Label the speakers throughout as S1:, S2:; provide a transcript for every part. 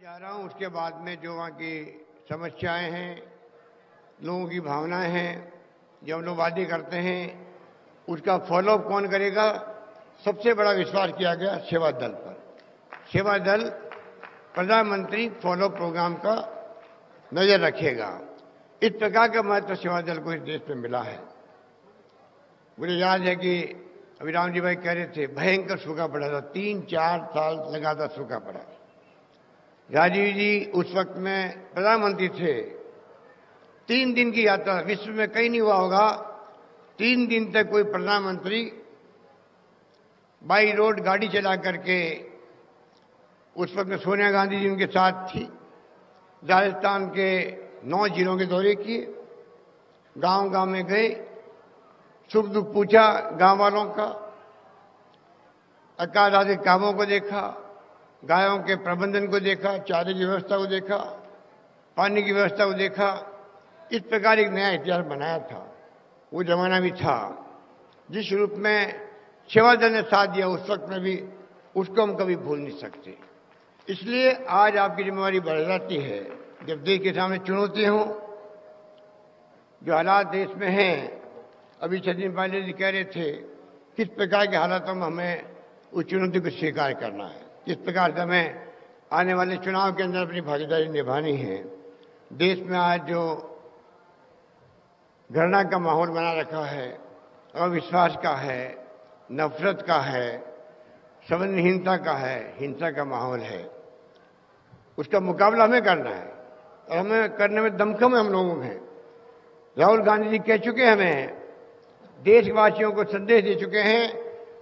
S1: जा रहा हूं उसके बाद में जो वहाँ की समस्याएं हैं, लोगों की भावनाएं हैं, जो हम लोग वादे करते हैं उसका फॉलोअप कौन करेगा। सबसे बड़ा विश्वास किया गया सेवा दल पर। सेवा दल प्रधानमंत्री फॉलोअप प्रोग्राम का नजर रखेगा। इस प्रकार का महत्व सेवा दल को इस देश में मिला है। मुझे याद है कि अभी राम जी भाई कह रहे थे भयंकर सूखा पड़ा था, 3-4 साल लगातार सूखा पड़ा। राजीव जी उस वक्त में प्रधानमंत्री थे। 3 दिन की यात्रा, विश्व में कहीं नहीं हुआ होगा 3 दिन तक कोई प्रधानमंत्री बाई रोड गाड़ी चला करके। उस वक्त में सोनिया गांधी जी उनके साथ थी। राजस्थान के 9 जिलों के दौरे किए, गांव गांव में गए, सुख दुख पूछा गांव वालों का, अकाल आदि कामों को देखा, गायों के प्रबंधन को देखा, चारे की व्यवस्था को देखा, पानी की व्यवस्था को देखा। इस प्रकार एक नया इतिहास बनाया था। वो जमाना भी था जिस रूप में सेवा दल ने साथ दिया उस वक्त में भी, उसको हम कभी भूल नहीं सकते। इसलिए आज आपकी जिम्मेवारी बढ़ जाती है। जब देश के सामने चुनौती हो, जो हालात देश में हैं, अभी सचिन पायलट जी कह रहे थे किस प्रकार के हालातों में हमें उस चुनौती को स्वीकार करना है, किस प्रकार से हमें आने वाले चुनाव के अंदर अपनी भागीदारी निभानी है। देश में आज जो घृणा का माहौल बना रखा है, अविश्वास का है, नफरत का है, संवेदनहीनता का है, हिंसा का माहौल है, उसका मुकाबला हमें करना है और हमें करने में दमखम हम लोगों में। राहुल गांधी जी कह चुके हैं, हमें देशवासियों को संदेश दे चुके हैं,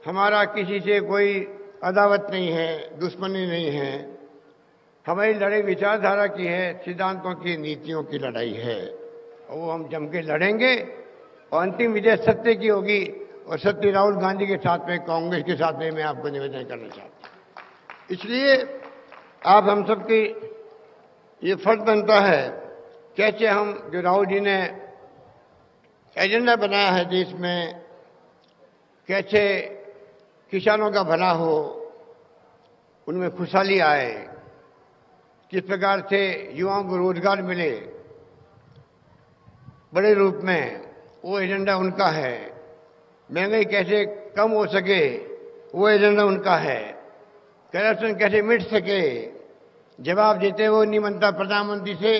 S1: हमारा किसी से कोई अदावत नहीं है, दुश्मनी नहीं है, हमारी लड़ाई विचारधारा की है, सिद्धांतों की, नीतियों की लड़ाई है और वो हम जम के लड़ेंगे और अंतिम विजय सत्य की होगी। और सत्य राहुल गांधी के साथ में, कांग्रेस के साथ में मैं आपको निवेदन करना चाहता हूं। इसलिए आप हम सबकी ये फर्ज बनता है कैसे हम, जो राहुल जी ने एजेंडा बनाया है देश में, कैसे किसानों का भला हो, उनमें खुशहाली आए, किस प्रकार से युवाओं को रोजगार मिले बड़े रूप में, वो एजेंडा उनका है। महंगाई कैसे कम हो सके, वो एजेंडा उनका है। करप्शन कैसे मिट सके, जवाब देते वो नहीं बनता प्रधानमंत्री से।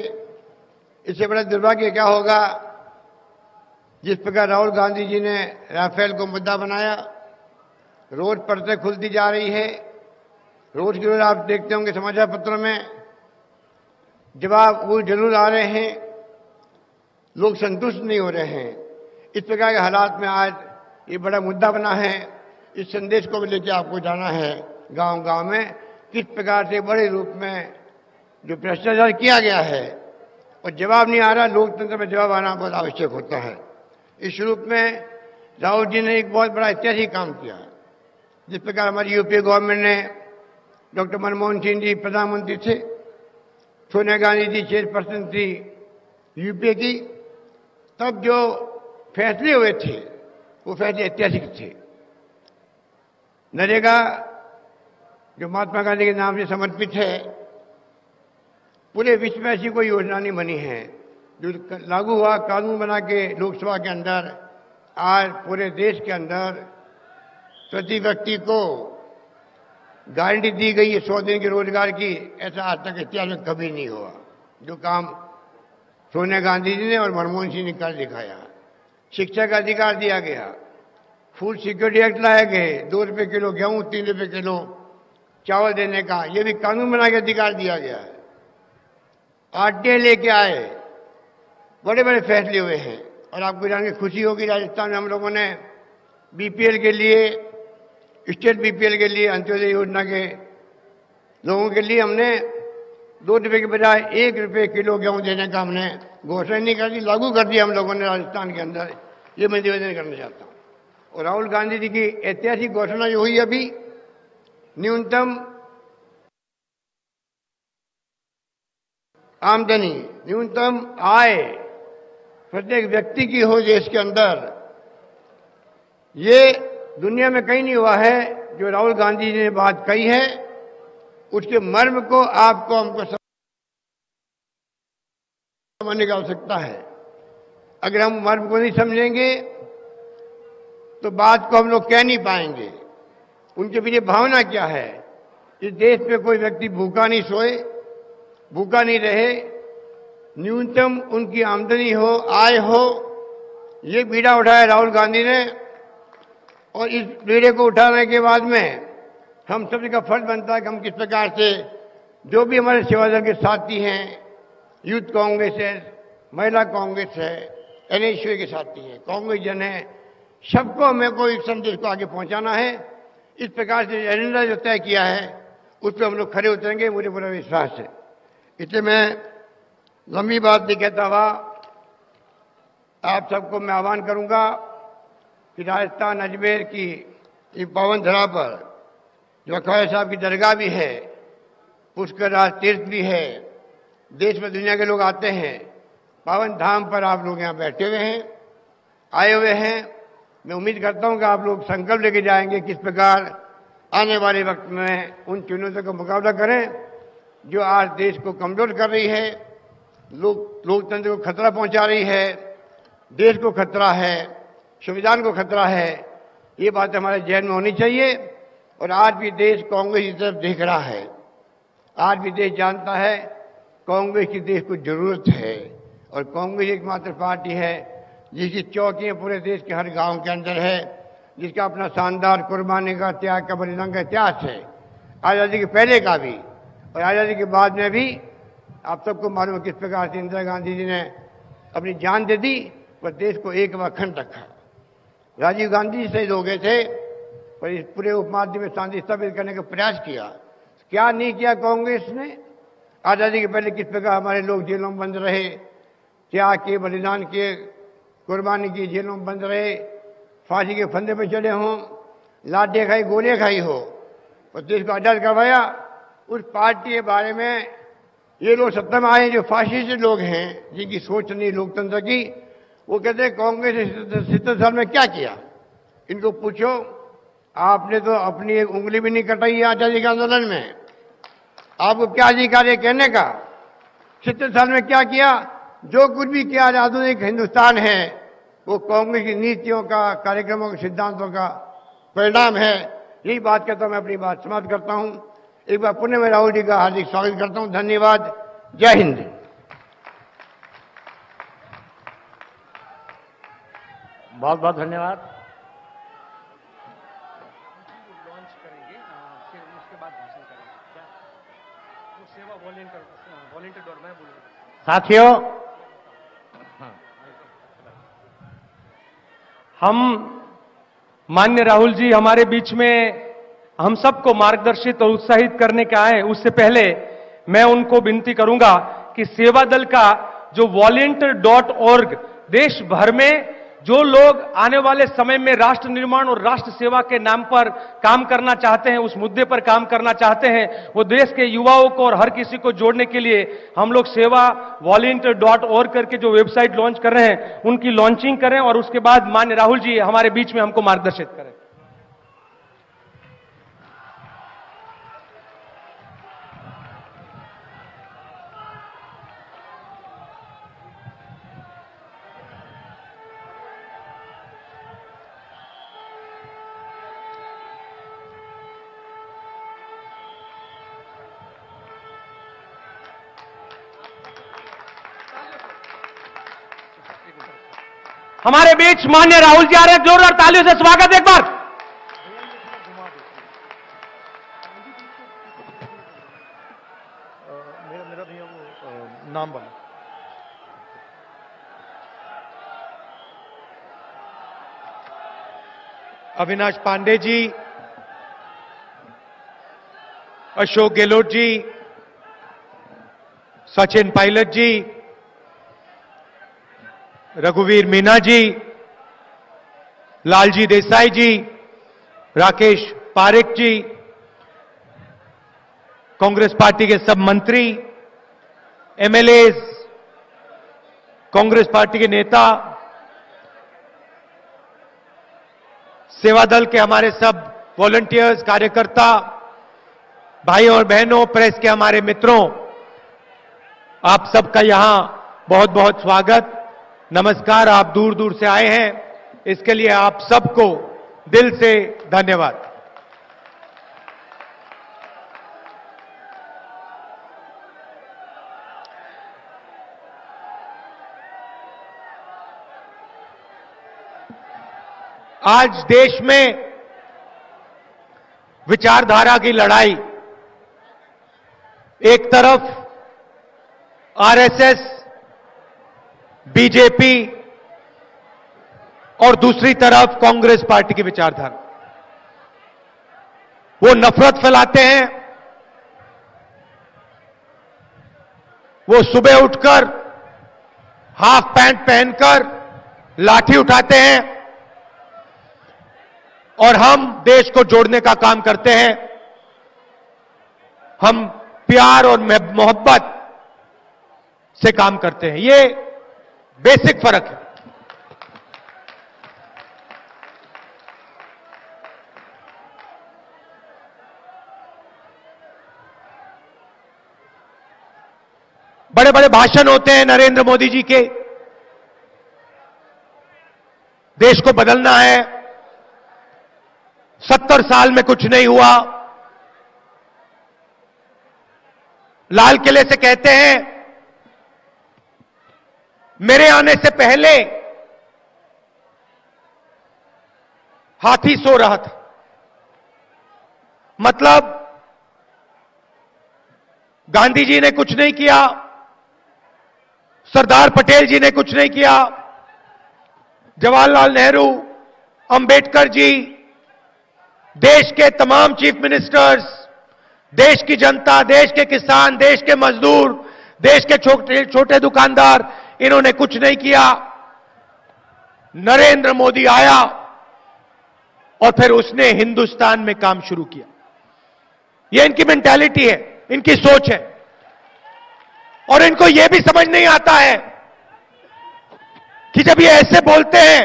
S1: इससे बड़ा दुर्भाग्य क्या होगा, जिस प्रकार राहुल गांधी जी ने राफेल को मुद्दा बनाया, रोज परतें खुलती जा रही है। रोज की रोज आप देखते होंगे समाचार पत्रों में जवाब वो जरूर आ रहे हैं, लोग संतुष्ट नहीं हो रहे हैं। इस प्रकार के हालात में आज ये बड़ा मुद्दा बना है। इस संदेश को भी लेकर आपको जाना है गांव गांव में, किस प्रकार से बड़े रूप में जो भ्रष्टाचार किया गया है और जवाब नहीं आ रहा। लोकतंत्र में जवाब आना बहुत आवश्यक होता है। इस रूप में राहुल जी ने एक बहुत बड़ा ऐतिहासिक काम किया है। जिस प्रकार हमारी यूपीए गवर्नमेंट ने, डॉक्टर मनमोहन सिंह जी प्रधानमंत्री थे, सोनिया गांधी जी चेयरपर्सन थी यूपीए की, तब जो फैसले हुए थे वो फैसले ऐतिहासिक थे। नरेगा जो महात्मा गांधी के नाम से समर्पित है, पूरे विश्व में ऐसी कोई योजना नहीं बनी है जो लागू हुआ, कानून बना के लोकसभा के अंदर। आज पूरे देश के अंदर प्रति व्यक्ति को गारंटी दी गई है 100 दिन के रोजगार की। ऐसा आज तक इतिहास में कभी नहीं हुआ। जो काम सोनिया गांधी जी ने और मनमोहन सिंह ने कर दिखाया। शिक्षा का अधिकार दिया गया, फूड सिक्योरिटी एक्ट लाए गए, 2 रुपये किलो गेहूं, 3 रुपये किलो चावल देने का ये भी कानून बना के अधिकार दिया गया है। आरटीआई लेके आए, बड़े बड़े फैसले हुए हैं। और आपको जान के खुशी होगी, राजस्थान में हम लोगों ने बीपीएल के लिए, स्टेट बीपीएल के लिए, अंत्योदय योजना के लोगों के लिए हमने 2 रुपये के बजाय 1 रुपये किलो गेहूं देने का हमने घोषणा नहीं कर दी, लागू कर दिया हम लोगों ने राजस्थान के अंदर। ये मैं निवेदन करना चाहता हूं। और राहुल गांधी जी की ऐतिहासिक घोषणा जो हुई अभी, न्यूनतम आमदनी, न्यूनतम आय प्रत्येक व्यक्ति की हो देश के अंदर, ये दुनिया में कहीं नहीं हुआ है। जो राहुल गांधी जी ने बात कही है उसके मर्म को आपको हमको समझने की आवश्यकता है। अगर हम मर्म को नहीं समझेंगे तो बात को हम लोग कह नहीं पाएंगे। उनके पीछे भावना क्या है? इस देश में कोई व्यक्ति भूखा नहीं सोए, भूखा नहीं रहे, न्यूनतम उनकी आमदनी हो, आय हो। ये बीड़ा उठाया राहुल गांधी ने, और इस बीड़े को उठाने के बाद में हम सभी का फर्ज बनता है कि हम किस प्रकार से जो भी हमारे सेवा दल के साथी हैं, यूथ कांग्रेस है, महिला कांग्रेस है, एनएसयू के साथी हैं, कांग्रेस जन है, सबको हमें कोई संदेश को आगे पहुंचाना है। इस प्रकार से एजेंडा जो तय किया है उस पर हम लोग खड़े उतरेंगे, मुझे पूरा विश्वास है। इसलिए मैं लंबी बात नहीं कहता हुआ आप सबको मैं आह्वान करूंगा कि राजस्थान अजमेर की ये पावन धरा पर जो ख्वाजा साहब की दरगाह भी है, पुष्कर राज तीर्थ भी है, देश में दुनिया के लोग आते हैं, पावन धाम पर आप लोग यहाँ बैठे हुए हैं, आए हुए हैं। मैं उम्मीद करता हूं कि आप लोग संकल्प लेके जाएंगे किस प्रकार आने वाले वक्त में उन चुनौतियों का मुकाबला करें जो आज देश को कमजोर कर रही है, लोकतंत्र को खतरा पहुंचा रही है, देश को खतरा है, संविधान को खतरा है। ये बात हमारे जहन में होनी चाहिए। और आज भी देश कांग्रेस की तरफ देख रहा है, आज भी देश जानता है कांग्रेस की देश को जरूरत है। और कांग्रेस एकमात्र पार्टी है जिसकी चौकियां पूरे देश के हर गांव के अंदर है, जिसका अपना शानदार कुर्बानी का, त्याग का, बलिदान का इतिहास है, आज़ादी के पहले का भी और आज़ादी के बाद में भी। आप सबको मालूम है किस प्रकार से इंदिरा गांधी जी ने अपनी जान दे दी पर देश को एक अखंड रखा। राजीव गांधी शहीद हो गए थे पर इस पूरे उपमहाद्वीप में शांति स्थापित करने का प्रयास किया। क्या नहीं किया कांग्रेस ने? आज़ादी के पहले किस प्रकार हमारे लोग जेलों में बंद रहे, त्याग के, बलिदान के, कुर्बानी की, जेलों में बंद रहे, फांसी के फंदे पर चले हों, लाठें खाई, गोलियां खाई हो, और देश को आजाद करवाया। उस पार्टी के बारे में ये लोग सत्ता में आए जो फाशिस्ट लोग हैं, जिनकी सोच नहीं लोकतंत्र की, वो कहते हैं कांग्रेस ने 70 साल में क्या किया। इनको पूछो, आपने तो अपनी एक उंगली भी नहीं कटाई है आजादी के आंदोलन में, आपको क्या अधिकार है कहने का? 70 साल में क्या किया? जो कुछ भी किया आधुनिक हिंदुस्तान है वो कांग्रेस की नीतियों का, कार्यक्रमों के, सिद्धांतों का परिणाम है। यही बात कहता हूं, मैं अपनी बात समाप्त करता हूं। एक बार पुनः मैं राहुल जी का हार्दिक स्वागत करता हूं। धन्यवाद। जय हिंद।
S2: बहुत बहुत धन्यवाद।
S3: लॉन्च करेंगे, फिर उसके बाद भाषण करेंगे। क्या वो सेवा वॉलंटियर दौर में बोलूंगा।
S2: साथियों, हम माननीय राहुल जी हमारे बीच में हम सबको मार्गदर्शित और उत्साहित करने के आए। उससे पहले मैं उनको विनती करूंगा कि सेवा दल का जो volunteer.org देश भर में जो लोग आने वाले समय में राष्ट्र निर्माण और राष्ट्र सेवा के नाम पर काम करना चाहते हैं, उस मुद्दे पर काम करना चाहते हैं, वो देश के युवाओं को और हर किसी को जोड़ने के लिए हम लोग सेवा volunteer.org करके जो वेबसाइट लॉन्च कर रहे हैं उनकी लॉन्चिंग करें और उसके बाद माननीय राहुल जी हमारे बीच में हमको मार्गदर्शित करें। हमारे बीच माननीय राहुल जी आ रहे हैं, जोरदार तालियों से स्वागत एक बार।
S3: मेरा भैया वो नाम बना।
S4: अविनाश पांडे जी, अशोक गहलोत जी, सचिन पायलट जी, रघुवीर मीना जी, लालजी देसाई जी, राकेश पारेख जी, कांग्रेस पार्टी के सब मंत्री, एमएलए, कांग्रेस पार्टी के नेता, सेवा दल के हमारे सब वॉलंटियर्स, कार्यकर्ता, भाइयों और बहनों, प्रेस के हमारे मित्रों, आप सबका यहां बहुत बहुत स्वागत, नमस्कार। आप दूर दूर से आए हैं, इसके लिए आप सबको दिल से धन्यवाद। आज देश में विचारधारा की लड़ाई, एक तरफ आरएसएस, बीजेपी और दूसरी तरफ कांग्रेस पार्टी की विचारधारा। वो नफरत फैलाते हैं, वो सुबह उठकर हाफ पैंट पहनकर लाठी उठाते हैं और हम देश को जोड़ने का काम करते हैं। हम प्यार और मोहब्बत से काम करते हैं। ये बेसिक फर्क है। बड़े बड़े भाषण होते हैं नरेंद्र मोदी जी के, देश को बदलना है, 70 साल में कुछ नहीं हुआ। लाल किले से कहते हैं, मेरे आने से पहले हाथी सो रहा था। मतलब गांधी जी ने कुछ नहीं किया, सरदार पटेल जी ने कुछ नहीं किया, जवाहरलाल नेहरू, अंबेडकर जी, देश के तमाम चीफ मिनिस्टर्स, देश की जनता, देश के किसान, देश के मजदूर, देश के छोटे छोटे दुकानदार, इन्होंने कुछ नहीं किया। नरेंद्र मोदी आया और फिर उसने हिंदुस्तान में काम शुरू किया। यह इनकी मेंटालिटी है, इनकी सोच है। और इनको यह भी समझ नहीं आता है कि जब ये ऐसे बोलते हैं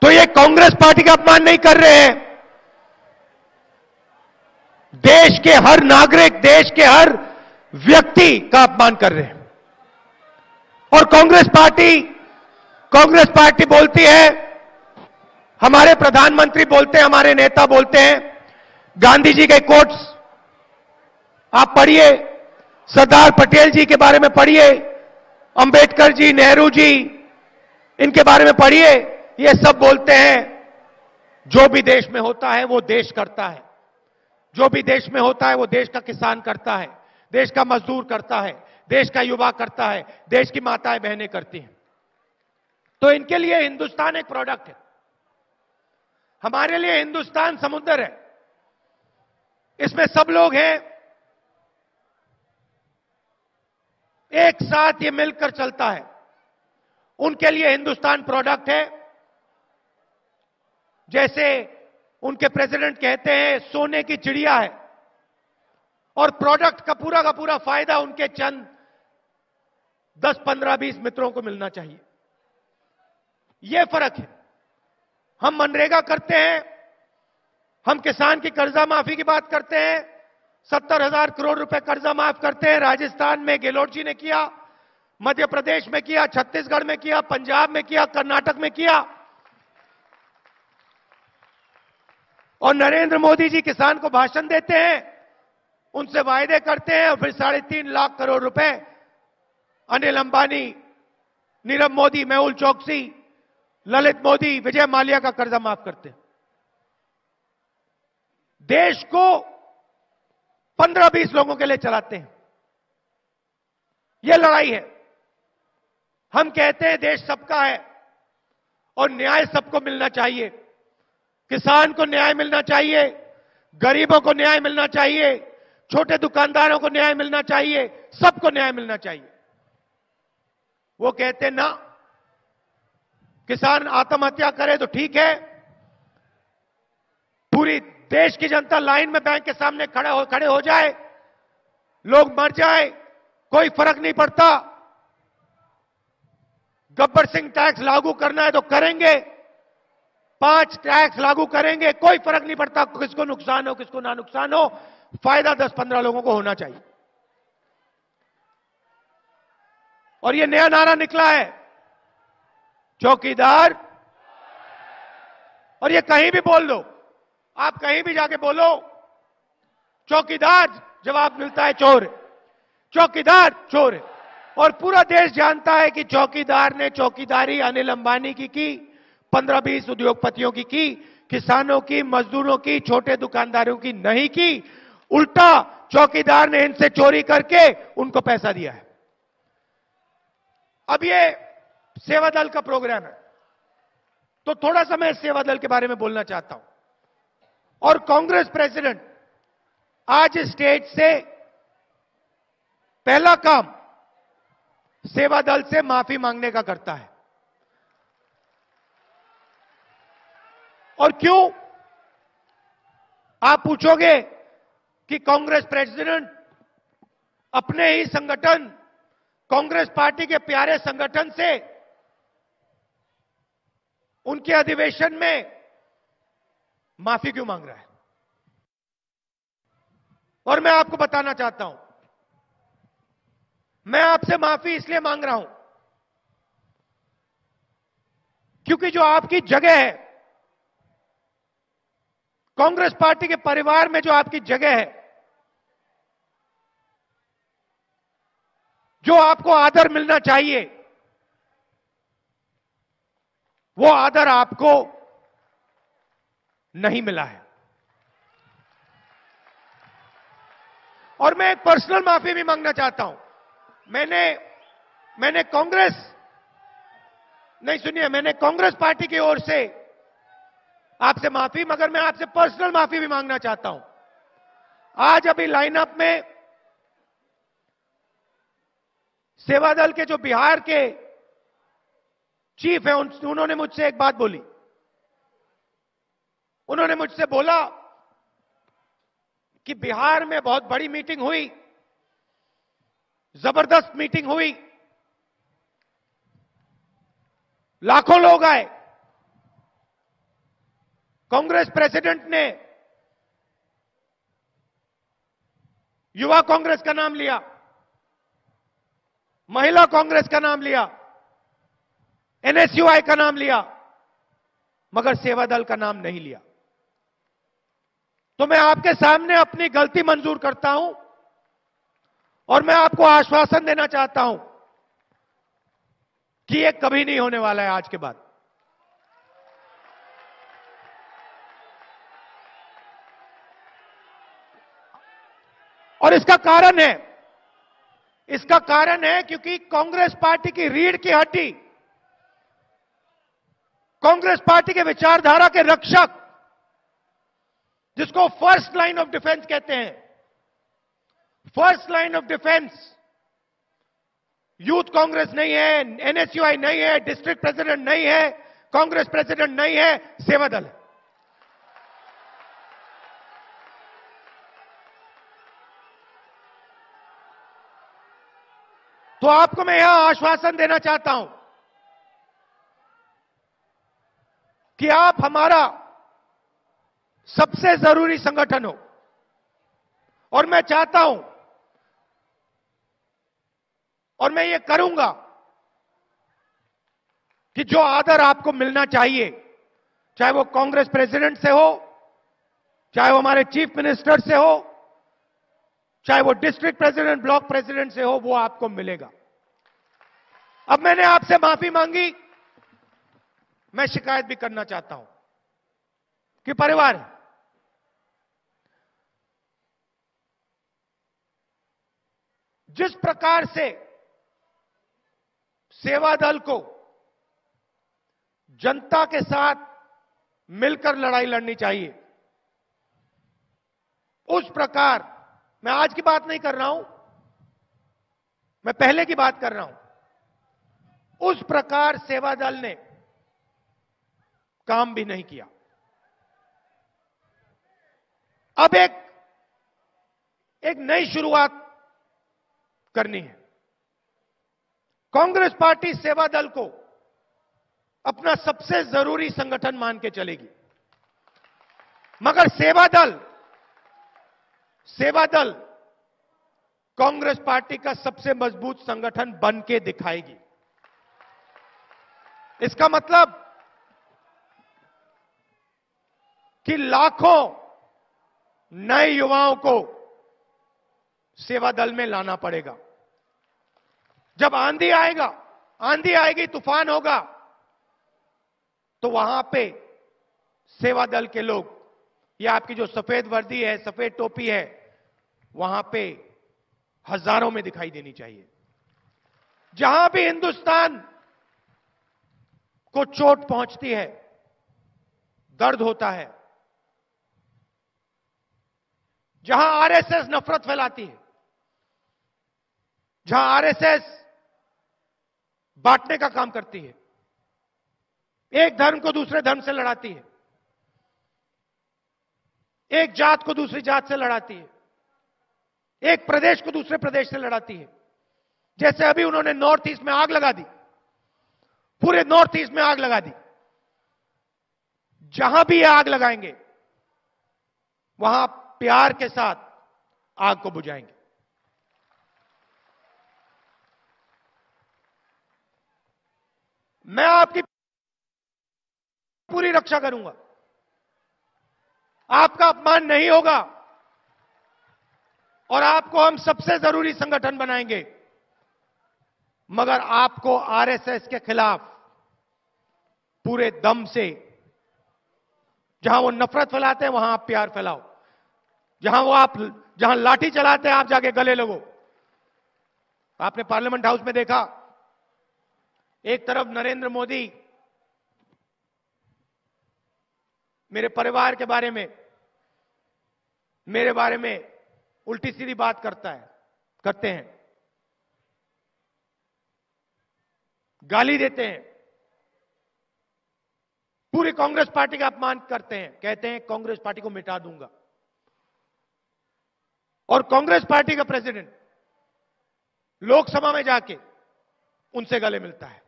S4: तो ये कांग्रेस पार्टी का अपमान नहीं कर रहे हैं, देश के हर नागरिक, देश के हर व्यक्ति का अपमान कर रहे हैं। और कांग्रेस पार्टी बोलती है, हमारे प्रधानमंत्री बोलते हैं, हमारे नेता बोलते हैं, गांधी जी के कोट्स आप पढ़िए, सरदार पटेल जी के बारे में पढ़िए, अंबेडकर जी, नेहरू जी, इनके बारे में पढ़िए। ये सब बोलते हैं जो भी देश में होता है वो देश करता है, जो भी देश में होता है वो देश का किसान करता है, देश का मजदूर करता है, देश का युवा करता है, देश की माताएं बहनें करती हैं। तो इनके लिए हिंदुस्तान एक प्रोडक्ट है, हमारे लिए हिंदुस्तान समुद्र है, इसमें सब लोग हैं, एक साथ ये मिलकर चलता है। उनके लिए हिंदुस्तान प्रोडक्ट है। जैसे उनके प्रेसिडेंट कहते हैं, सोने की चिड़िया है, और प्रोडक्ट का पूरा फायदा उनके चंद 10, 15, 20 मित्रों को मिलना चाहिए। यह फर्क है। हम मनरेगा करते हैं, हम किसान की कर्जा माफी की बात करते हैं, 70,000 करोड़ रुपए कर्जा माफ करते हैं। राजस्थान में गहलोत जी ने किया, मध्य प्रदेश में किया, छत्तीसगढ़ में किया, पंजाब में किया, कर्नाटक में किया। और नरेंद्र मोदी जी किसान को भाषण देते हैं, उनसे वायदे करते हैं, और फिर 3.5 लाख करोड़ रुपए अनिल अंबानी, नीरव मोदी, मेहुल चोकसी, ललित मोदी, विजय माल्या का कर्जा माफ करते हैं। देश को 15-20 लोगों के लिए चलाते हैं। यह लड़ाई है। हम कहते हैं देश सबका है और न्याय सबको मिलना चाहिए। किसान को न्याय मिलना चाहिए, गरीबों को न्याय मिलना चाहिए, छोटे दुकानदारों को न्याय मिलना चाहिए, सबको न्याय मिलना चाहिए। वो कहते हैं ना, किसान आत्महत्या करे तो ठीक है, पूरी देश की जनता लाइन में बैंक के सामने खड़े हो जाए, लोग मर जाए, कोई फर्क नहीं पड़ता। गब्बर सिंह टैक्स लागू करना है तो करेंगे, 5 टैक्स लागू करेंगे, कोई फर्क नहीं पड़ता किसको नुकसान हो किसको ना नुकसान हो। फायदा 10-15 लोगों को होना चाहिए। और ये नया नारा निकला है, चौकीदार। और ये कहीं भी बोल दो, आप कहीं भी जाके बोलो, चौकीदार जवाब मिलता है चोर है, चौकीदार चोर है। और पूरा देश जानता है कि चौकीदार ने चौकीदारी अनिल अंबानी की 15-20 उद्योगपतियों की, किसानों की, मजदूरों की, छोटे दुकानदारों की नहीं की। उल्टा चौकीदार ने इनसे चोरी करके उनको पैसा दिया है। अब ये सेवा दल का प्रोग्राम है, तो थोड़ा सा मैं सेवा दल के बारे में बोलना चाहता हूं। और कांग्रेस प्रेसिडेंट आज स्टेज से पहला काम सेवा दल से माफी मांगने का करता है। और क्यों, आप पूछोगे कि कांग्रेस प्रेसिडेंट अपने ही संगठन, कांग्रेस पार्टी के प्यारे संगठन से उनके अधिवेशन में माफी क्यों मांग रहा है? और मैं आपको बताना चाहता हूं, मैं आपसे माफी इसलिए मांग रहा हूं क्योंकि जो आपकी जगह है, कांग्रेस पार्टी के परिवार में जो आपकी जगह है, जो आपको आदर मिलना चाहिए, वो आदर आपको नहीं मिला है। और मैं एक पर्सनल माफी भी मांगना चाहता हूं। मैंने कांग्रेस नहीं, सुनिए, मैंने कांग्रेस पार्टी की ओर से आपसे माफी, मगर मैं आपसे पर्सनल माफी भी मांगना चाहता हूं। आज अभी लाइनअप में सेवा दल के जो बिहार के चीफ हैं, उन्होंने मुझसे एक बात बोली। उन्होंने मुझसे बोला कि बिहार में बहुत बड़ी मीटिंग हुई, जबरदस्त मीटिंग हुई, लाखों लोग आए। कांग्रेस प्रेसिडेंट ने युवा कांग्रेस का नाम लिया, महिला कांग्रेस का नाम लिया, एनएसयूआई का नाम लिया, मगर सेवा दल का नाम नहीं लिया। तो मैं आपके सामने अपनी गलती मंजूर करता हूं और मैं आपको आश्वासन देना चाहता हूं कि यह कभी नहीं होने वाला है आज के बाद। और इसका कारण है क्योंकि कांग्रेस पार्टी की रीढ़ की हड्डी, कांग्रेस पार्टी के विचारधारा के रक्षक, जिसको फर्स्ट लाइन ऑफ डिफेंस कहते हैं, first line of defence youth Congress नहीं है, एनएसयूआई नहीं है, डिस्ट्रिक्ट प्रेसिडेंट नहीं है, कांग्रेस प्रेसिडेंट नहीं है, सेवा दल है। तो आपको मैं यहां आश्वासन देना चाहता हूं कि आप हमारा सबसे जरूरी संगठन हो। और मैं चाहता हूं और मैं ये करूंगा कि जो आदर आपको मिलना चाहिए, चाहे वो कांग्रेस प्रेसिडेंट से हो, चाहे वो हमारे चीफ मिनिस्टर से हो, चाहे वो डिस्ट्रिक्ट प्रेसिडेंट, ब्लॉक प्रेसिडेंट से हो, वो आपको मिलेगा। अब मैंने आपसे माफी मांगी, मैं शिकायत भी करना चाहता हूं कि परिवार, जिस प्रकार से सेवा दल को जनता के साथ मिलकर लड़ाई लड़नी चाहिए, उस प्रकार, मैं आज की बात नहीं कर रहा हूं, मैं पहले की बात कर रहा हूं, उस प्रकार सेवा दल ने काम भी नहीं किया। अब एक नई शुरुआत करनी है। कांग्रेस पार्टी सेवा दल को अपना सबसे जरूरी संगठन मान के चलेगी, मगर सेवा सेवा दल कांग्रेस पार्टी का सबसे मजबूत संगठन बन के दिखाएगी। इसका मतलब कि लाखों नए युवाओं को सेवा दल में लाना पड़ेगा। जब आंधी आएगी, तूफान होगा, तो वहां पे सेवा दल के लोग, या आपकी जो सफेद वर्दी है, सफेद टोपी है, वहां पे हजारों में दिखाई देनी चाहिए। जहां भी हिंदुस्तान को चोट पहुंचती है, दर्द होता है, जहां आरएसएस नफरत फैलाती है, जहां आरएसएस बांटने का काम करती है, एक धर्म को दूसरे धर्म से लड़ाती है, एक जात को दूसरी जात से लड़ाती है, एक प्रदेश को दूसरे प्रदेश से लड़ाती है। जैसे अभी उन्होंने नॉर्थ ईस्ट में आग लगा दी, पूरे नॉर्थ ईस्ट में आग लगा दी। जहां भी आग लगाएंगे, वहां प्यार के साथ आग को बुझाएंगे। मैं आपकी पूरी रक्षा करूंगा, आपका अपमान नहीं होगा, और आपको हम सबसे जरूरी संगठन बनाएंगे। मगर आपको आरएसएस के खिलाफ पूरे दम से, जहां वो नफरत फैलाते हैं, वहां आप प्यार फैलाओ। जहां लाठी चलाते हैं, आप जाके गले लगो। आपने पार्लियामेंट हाउस में देखा, एक तरफ नरेंद्र मोदी मेरे परिवार के बारे में, मेरे बारे में उल्टी सीधी बात करते हैं, गाली देते हैं, पूरी कांग्रेस पार्टी का अपमान करते हैं, कहते हैं कांग्रेस पार्टी को मिटा दूंगा। और कांग्रेस पार्टी का प्रेसिडेंट लोकसभा में जाके उनसे गले मिलता है।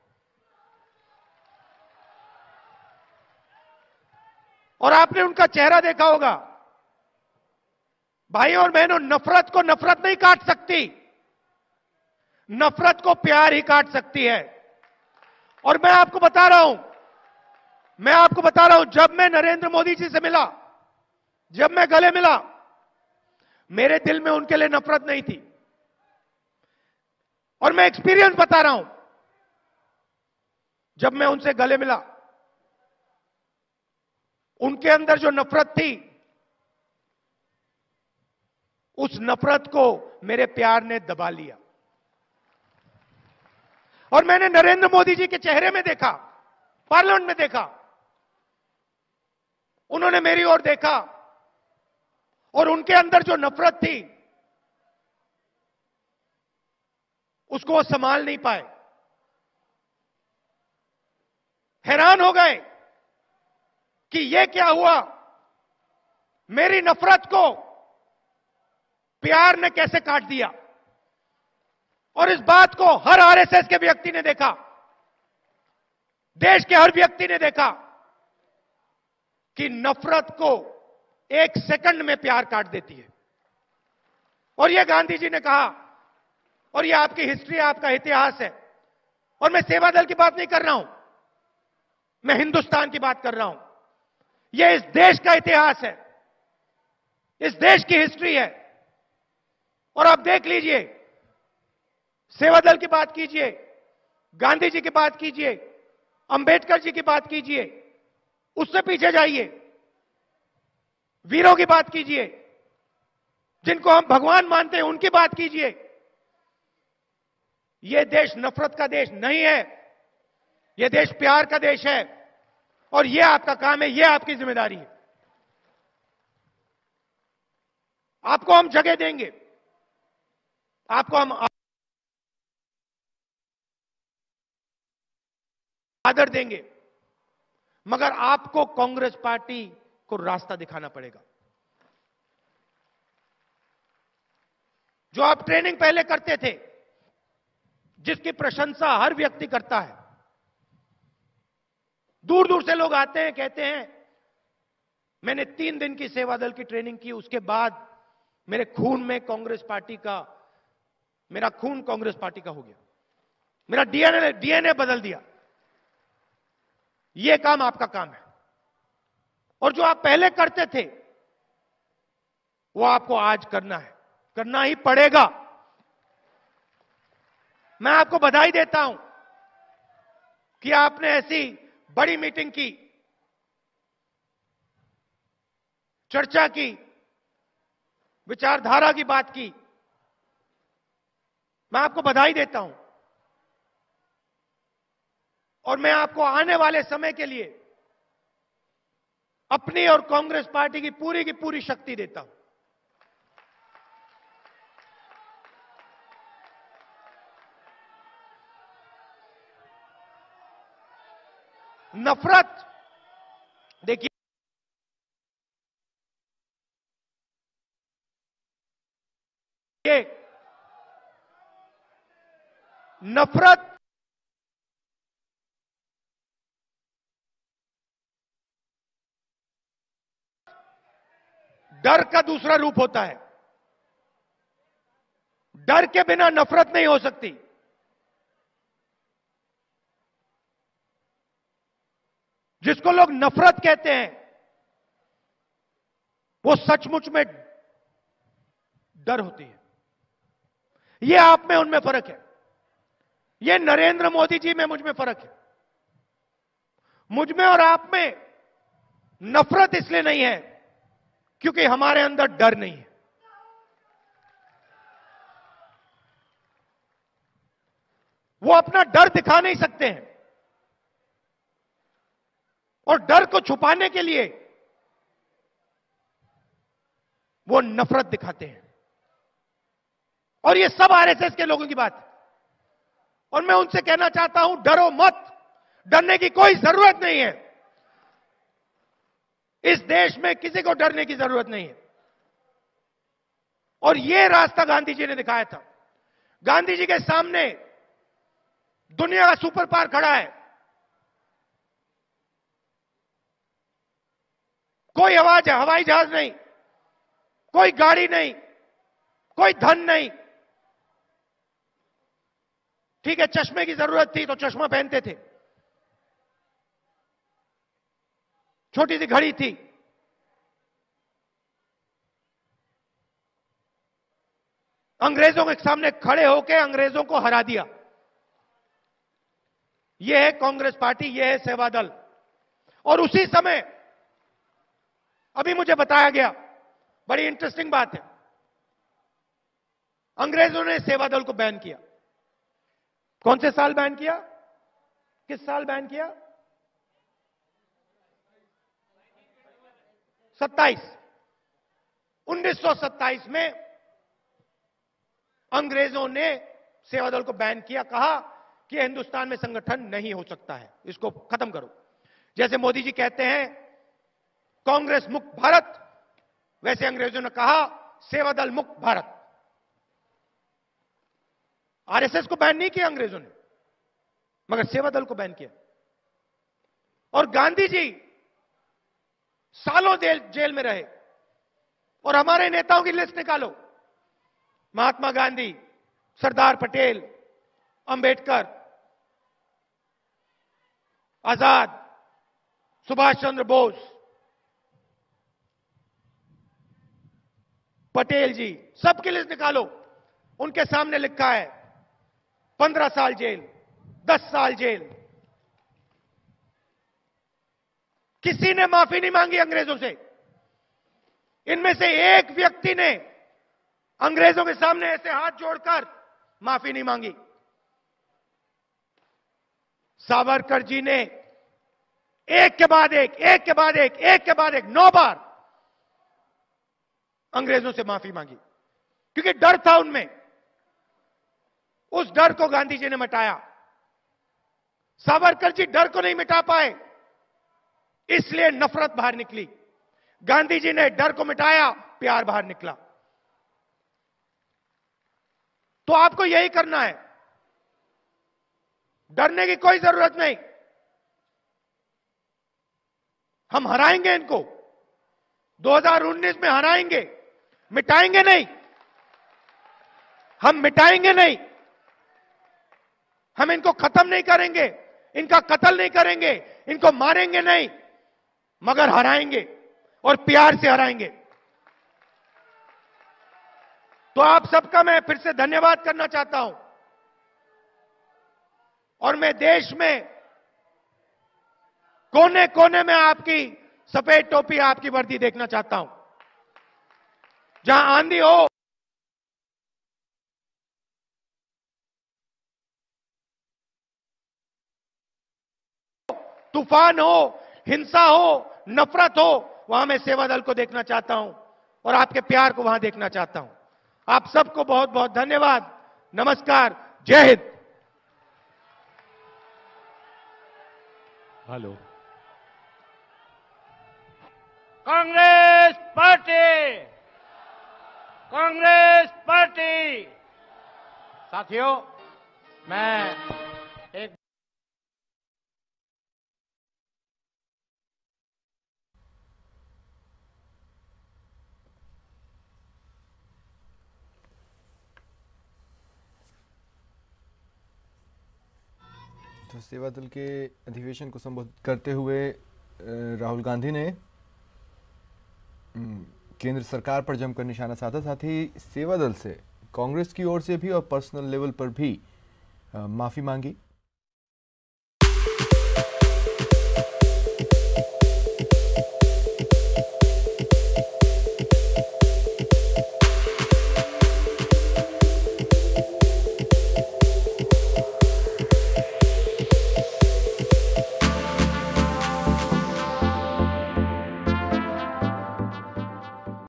S4: और आपने उनका चेहरा देखा होगा। भाई और बहनों, नफरत को नफरत नहीं काट सकती, नफरत को प्यार ही काट सकती है। और मैं आपको बता रहा हूं, जब मैं नरेंद्र मोदी जी से मिला, जब मैं गले मिला, मेरे दिल में उनके लिए नफरत नहीं थी। और मैं एक्सपीरियंस बता रहा हूं, जब मैं उनसे गले मिला, उनके अंदर जो नफरत थी, उस नफरत को मेरे प्यार ने दबा लिया। और मैंने नरेंद्र मोदी जी के चेहरे में देखा, पार्लियामेंट में देखा, उन्होंने मेरी ओर देखा, और उनके अंदर जो नफरत थी, उसको वो संभाल नहीं पाए। हैरान हो गए कि ये क्या हुआ, मेरी नफरत को प्यार ने कैसे काट दिया। और इस बात को हर आरएसएस के व्यक्ति ने देखा, देश के हर व्यक्ति ने देखा कि नफरत को एक सेकंड में प्यार काट देती है। और यह गांधी जी ने कहा, और यह आपकी हिस्ट्री, आपका इतिहास है। और मैं सेवा दल की बात नहीं कर रहा हूं, मैं हिंदुस्तान की बात कर रहा हूं। यह इस देश का इतिहास है, इस देश की हिस्ट्री है। और आप देख लीजिए, सेवा दल की बात कीजिए, गांधी जी की बात कीजिए, अंबेडकर जी की बात कीजिए, उससे पीछे जाइए, वीरों की बात कीजिए, जिनको हम भगवान मानते हैं, उनकी बात कीजिए। यह देश नफरत का देश नहीं है, यह देश प्यार का देश है। और यह आपका काम है, यह आपकी जिम्मेदारी है। आपको हम जगह देंगे, आपको हम आदर देंगे, मगर आपको कांग्रेस पार्टी को रास्ता दिखाना पड़ेगा। जो आप ट्रेनिंग पहले करते थे, जिसकी प्रशंसा हर व्यक्ति करता है, दूर दूर से लोग आते हैं, कहते हैं मैंने 3 दिन की सेवा दल की ट्रेनिंग की, उसके बाद मेरे खून में कांग्रेस पार्टी का, मेरा खून कांग्रेस पार्टी का हो गया, मेरा डीएनए बदल दिया। यह काम आपका काम है, और जो आप पहले करते थे वो आपको आज करना है, करना ही पड़ेगा। मैं आपको बधाई देता हूं कि आपने ऐसी बड़ी मीटिंग की, चर्चा की, विचारधारा की बात की। मैं आपको बधाई देता हूं, और मैं आपको आने वाले समय के लिए अपनी और कांग्रेस पार्टी की पूरी शक्ति देता हूं। नफरत, देखिए, नफरत डर का दूसरा रूप होता है। डर के बिना नफरत नहीं हो सकती। जिसको लोग नफरत कहते हैं वो सचमुच में डर होती है। यह आप में उनमें फर्क है। यह नरेंद्र मोदी जी में मुझ में फर्क है। मुझ में और आप में नफरत इसलिए नहीं है क्योंकि हमारे अंदर डर नहीं है। वो अपना डर दिखा नहीं सकते हैं, और डर को छुपाने के लिए वो नफरत दिखाते हैं। और ये सब आरएसएस के लोगों की बात है। और मैं उनसे कहना चाहता हूं, डरो मत, डरने की कोई जरूरत नहीं है। इस देश में किसी को डरने की जरूरत नहीं है। और यह रास्ता गांधी जी ने दिखाया था। गांधी जी के सामने दुनिया का सुपर पावर खड़ा है। कोई हवाई जहाज नहीं, कोई गाड़ी नहीं, कोई धन नहीं। ठीक है, चश्मे की जरूरत थी तो चश्मा पहनते थे, छोटी सी घड़ी थी। अंग्रेजों के सामने खड़े होकर अंग्रेजों को हरा दिया। यह है कांग्रेस पार्टी, यह है सेवा दल। और उसी समय अभी मुझे बताया गया, बड़ी इंटरेस्टिंग बात है, अंग्रेजों ने सेवा दल को बैन किया। कौन से साल बैन किया? किस साल बैन किया? 1927 में अंग्रेजों ने सेवा दल को बैन किया। कहा कि हिंदुस्तान में संगठन नहीं हो सकता है, इसको खत्म करो। जैसे मोदी जी कहते हैं कांग्रेस मुक्त भारत, वैसे अंग्रेजों ने कहा सेवा दल मुक्त भारत। आरएसएस को बैन नहीं किया अंग्रेजों ने, मगर सेवा दल को बैन किया। और गांधी जी सालों जेल में रहे। और हमारे नेताओं की लिस्ट निकालो, महात्मा गांधी, सरदार पटेल, अंबेडकर, आजाद, सुभाष चंद्र बोस, पटेल जी, सबकी लिस्ट निकालो। उनके सामने लिखा है 15 साल जेल, 10 साल जेल। किसी ने माफी नहीं मांगी अंग्रेजों से। इनमें से एक व्यक्ति ने अंग्रेजों के सामने ऐसे हाथ जोड़कर माफी नहीं मांगी। सावरकर जी ने एक के बाद एक, एक के बाद एक, एक के बाद एक 9 बार अंग्रेजों से माफी मांगी, क्योंकि डर था उनमें। उस डर को गांधी जी ने मिटाया। सावरकर जी डर को नहीं मिटा पाए, इसलिए नफरत बाहर निकली। गांधी जी ने डर को मिटाया, प्यार बाहर निकला। तो आपको यही करना है, डरने की कोई जरूरत नहीं। हम हराएंगे इनको, 2019 में हराएंगे। मिटाएंगे नहीं, हम मिटाएंगे नहीं, हम इनको खत्म नहीं करेंगे, इनका कत्ल नहीं करेंगे, इनको मारेंगे नहीं, मगर हराएंगे और प्यार से हराएंगे। तो आप सबका मैं फिर से धन्यवाद करना चाहता हूं और मैं देश में कोने कोने में आपकी सफेद टोपी, आपकी वर्दी देखना चाहता हूं। जहां आंधी हो, तूफान हो, हिंसा हो, नफरत हो, वहां मैं सेवा दल को देखना चाहता हूं और आपके प्यार को वहां देखना चाहता हूं। आप सबको बहुत बहुत धन्यवाद। नमस्कार, जय Hind.
S2: Hello.
S1: Congress party, Congress party. साथियों, मैं एक
S5: तो सेवा दल के अधिवेशन को संबोधित करते हुए राहुल गांधी ने केंद्र सरकार पर जमकर निशाना साधा, साथ ही सेवा दल से कांग्रेस की ओर से भी और पर्सनल लेवल पर भी माफी मांगी।